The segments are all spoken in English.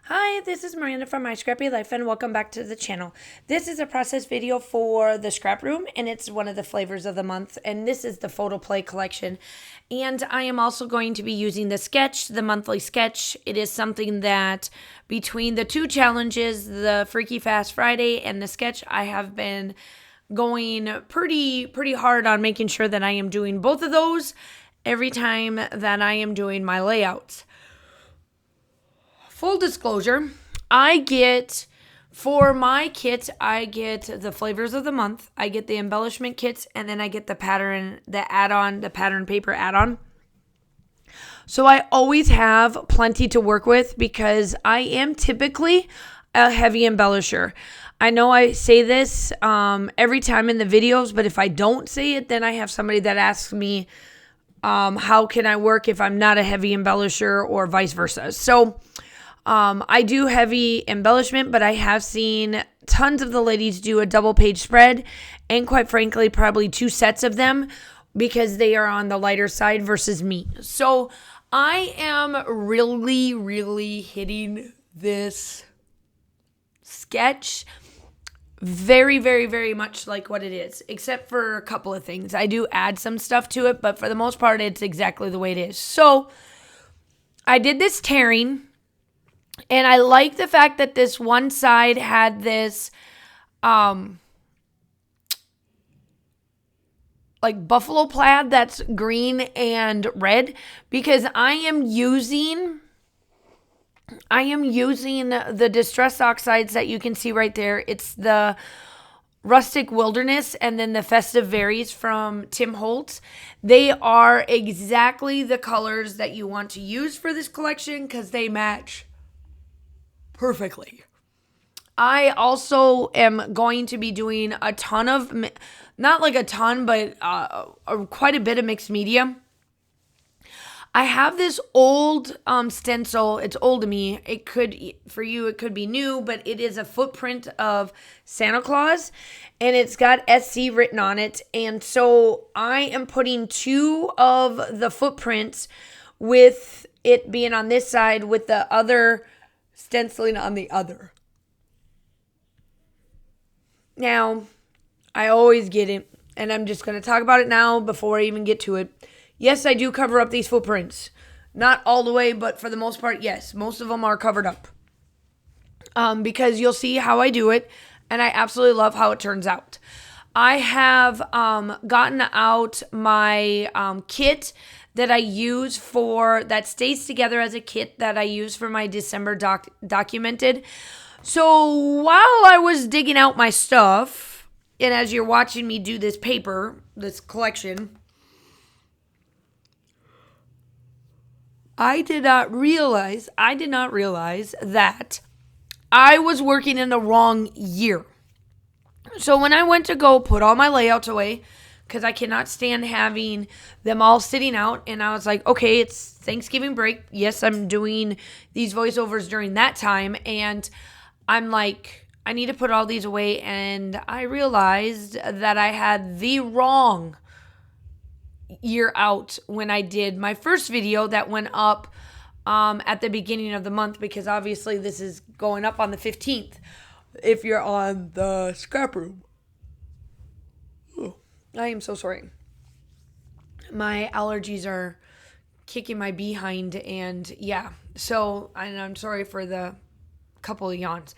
Hi, this is Miranda from My Scrappy Life and welcome back to the channel. This is a process video for the scrap room and it's one of the flavors of the month, and this is the photo play collection. And I am also going to be using the sketch, the monthly sketch. It is something that between the two challenges, the Freaky Fast Friday and the sketch, I have been going pretty hard on making sure that I am doing both of those every time that I am doing my layouts. Full disclosure, for my kit, I get the flavors of the month, I get the embellishment kits, and then I get the pattern paper add-on. So I always have plenty to work with because I am typically a heavy embellisher. I know I say this every time in the videos, but if I don't say it, then I have somebody that asks me, how can I work if I'm not a heavy embellisher or vice versa? So I do heavy embellishment, but I have seen tons of the ladies do a double page spread and quite frankly, probably two sets of them because they are on the lighter side versus me. So I am really hitting this sketch very much like what it is, except for a couple of things. I do add some stuff to it, but for the most part, it's exactly the way it is. So I did this tearing. And I like the fact that this one side had this like buffalo plaid that's green and red because I am using the Distress Oxides that you can see right there. It's the Rustic Wilderness and then the Festive Berries from Tim Holtz. They are exactly the colors that you want to use for this collection because they match perfectly. I also am going to be doing a ton of, not like a ton, but quite a bit of mixed media. I have this old stencil. It's old to me. For you, it could be new, but it is a footprint of Santa Claus, and it's got SC written on it. And so I am putting two of the footprints with it being on this side with the other stenciling on the other. Now, I always get it, and I'm just going to talk about it now before I even get to it. Yes, I do cover up these footprints. Not all the way, but for the most part, yes. Most of them are covered up. Because you'll see how I do it, and I absolutely love how it turns out. I have gotten out my kit that I use that stays together as a kit that I use for my December documented. So while I was digging out my stuff, and as you're watching me do this collection, I did not realize that I was working in the wrong year. So when I went to go put all my layouts away, because I cannot stand having them all sitting out. And I was like, okay, it's Thanksgiving break. Yes, I'm doing these voiceovers during that time. And I'm like, I need to put all these away. And I realized that I had the wrong year out when I did my first video that went up at the beginning of the month. Because obviously this is going up on the 15th if you're on the scrap room. I am so sorry. My allergies are kicking my behind, and yeah. So, and I'm sorry for the couple of yawns.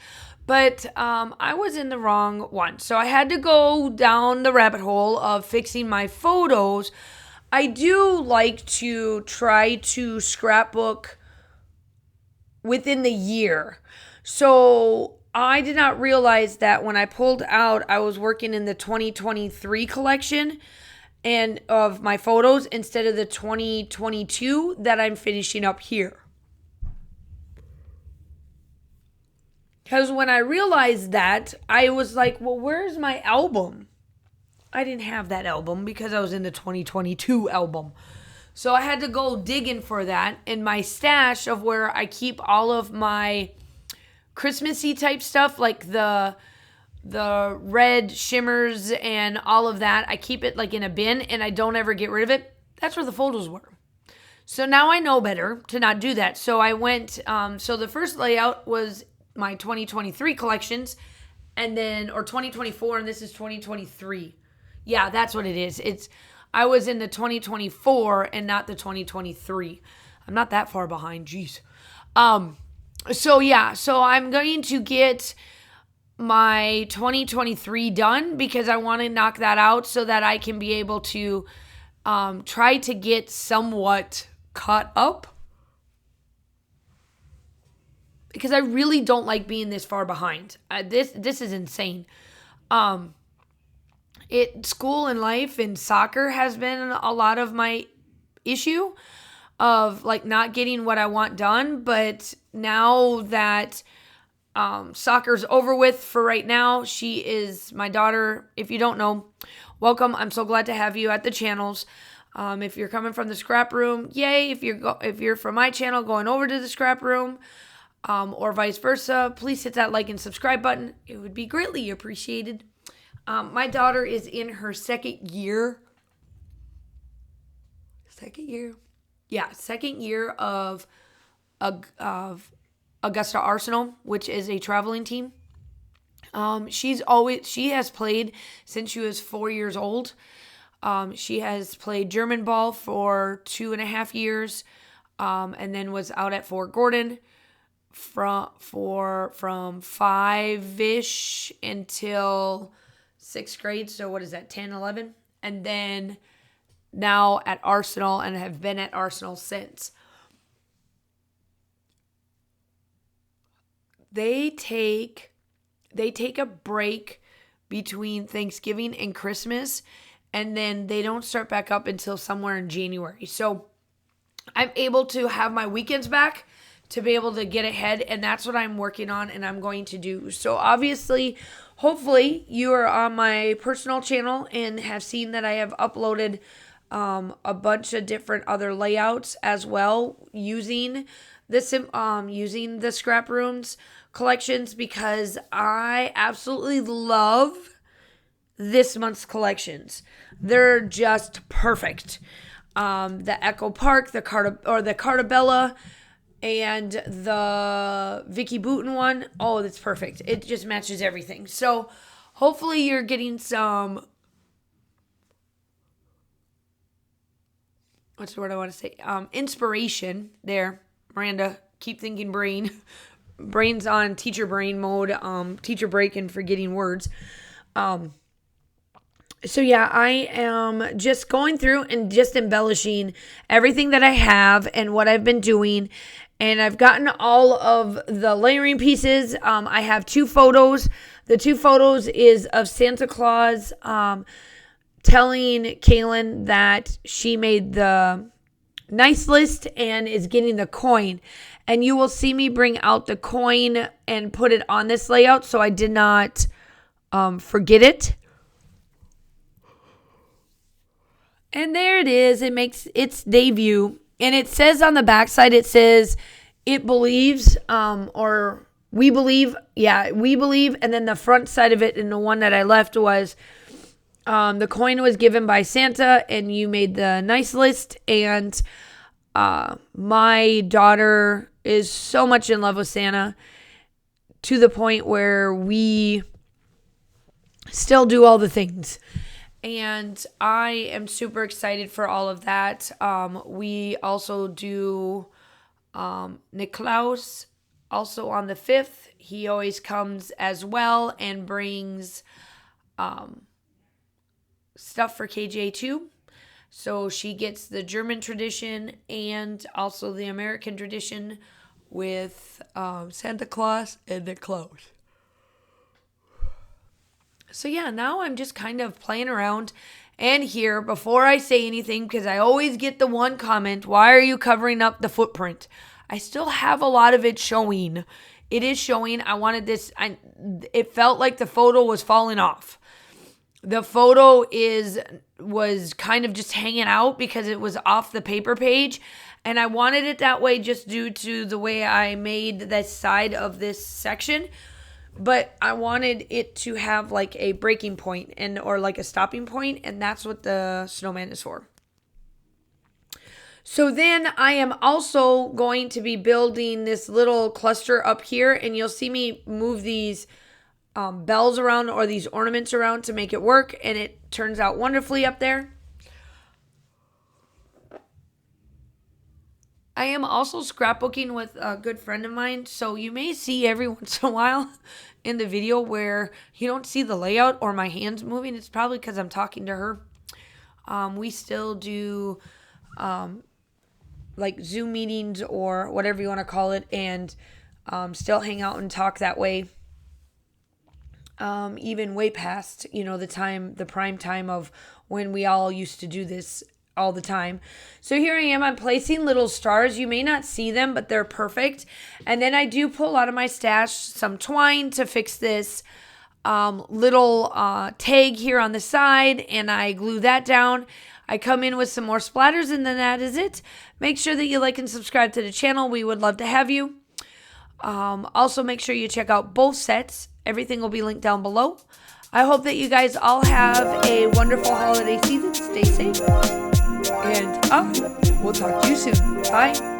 But I was in the wrong one. So I had to go down the rabbit hole of fixing my photos. I do like to try to scrapbook within the year. So I did not realize that when I pulled out, I was working in the 2023 collection and of my photos instead of the 2022 that I'm finishing up here. Because when I realized that, I was like, well, where's my album? I didn't have that album because I was in the 2022 album. So I had to go digging for that in my stash of where I keep all of my Christmassy type stuff, like the red shimmers and all of that. I keep it like in a bin and I don't ever get rid of it. That's where the photos were. So now I know better to not do that. So I went, so the first layout was my 2023 collections, and then, or 2024, and this is 2023. Yeah, that's what it is. I was in the 2024 and not the 2023. I'm not that far behind, jeez. So yeah, so I'm going to get my 2023 done because I want to knock that out so that I can be able to try to get somewhat caught up, because I really don't like being this far behind. This is insane. School and life and soccer has been a lot of my issue of like not getting what I want done. But now that soccer's over with for right now, she is my daughter. If you don't know, welcome. I'm so glad to have you at the channels. If you're coming from the scrap room, yay. If you're from my channel going over to the scrap room, or vice versa, please hit that like and subscribe button. It would be greatly appreciated. My daughter is in her second year. Second year of Augusta Arsenal, which is a traveling team. She has played since she was 4 years old. She has played German ball for 2.5 years, and then was out at Fort Gordon from 5-ish until 6th grade. So what is that, 10, 11? And then now at Arsenal, and have been at Arsenal since. They take a break between Thanksgiving and Christmas, and then they don't start back up until somewhere in January. So I'm able to have my weekends back to be able to get ahead, and that's what I'm working on and I'm going to do. So obviously, hopefully you are on my personal channel and have seen that I have uploaded a bunch of different other layouts as well using the scrap rooms collections, because I absolutely love this month's collections. They're just perfect. The Echo Park, the Cartabella, and the Vicky Booten one. Oh, that's perfect. It just matches everything. So hopefully you're getting some, what's the word I want to say? Inspiration there. Miranda, keep thinking brain. Brain's on teacher brain mode, teacher break and forgetting words. So yeah, I am just going through and just embellishing everything that I have and what I've been doing. And I've gotten all of the layering pieces. I have 2 photos. The 2 photos is of Santa Claus telling Kaylin that she made the nice list and is getting the coin. And you will see me bring out the coin and put it on this layout, so I did not forget it. And there it is. It makes its debut. And it says on the backside, it says, it believes, or we believe. Yeah, we believe. And then the front side of it, and the one that I left was, the coin was given by Santa, and you made the nice list. And my daughter is so much in love with Santa, to the point where we still do all the things. And I am super excited for all of that. We also do Claus also on the 5th. He always comes as well and brings stuff for KJ2. So she gets the German tradition and also the American tradition with Santa Claus and the Claus. So yeah, now I'm just kind of playing around. And here, before I say anything, because I always get the one comment, why are you covering up the footprint? I still have a lot of it showing. It is showing. I wanted this. It felt like the photo was falling off. The photo was kind of just hanging out because it was off the paper page. And I wanted it that way just due to the way I made the side of this section. But I wanted it to have like a breaking point or like a stopping point, and that's what the snowman is for. So then I am also going to be building this little cluster up here, and you'll see me move these bells around or these ornaments around to make it work, and it turns out wonderfully up there. I am also scrapbooking with a good friend of mine, so you may see every once in a while in the video where you don't see the layout or my hands moving. It's probably because I'm talking to her. We still do like Zoom meetings or whatever you want to call it, and still hang out and talk that way. Even way past, the prime time of when we all used to do this all the time. So here I am, I'm placing little stars. You may not see them, but they're perfect. And then I do pull out of my stash some twine to fix this little tag here on the side, and I glue that down. I come in with some more splatters, and then that is it. Make sure that you like and subscribe to the channel. We would love to have you. Also, make sure you check out both sets. Everything will be linked down below. I hope that you guys all have a wonderful holiday season. Stay safe. And we'll talk to you soon. Bye.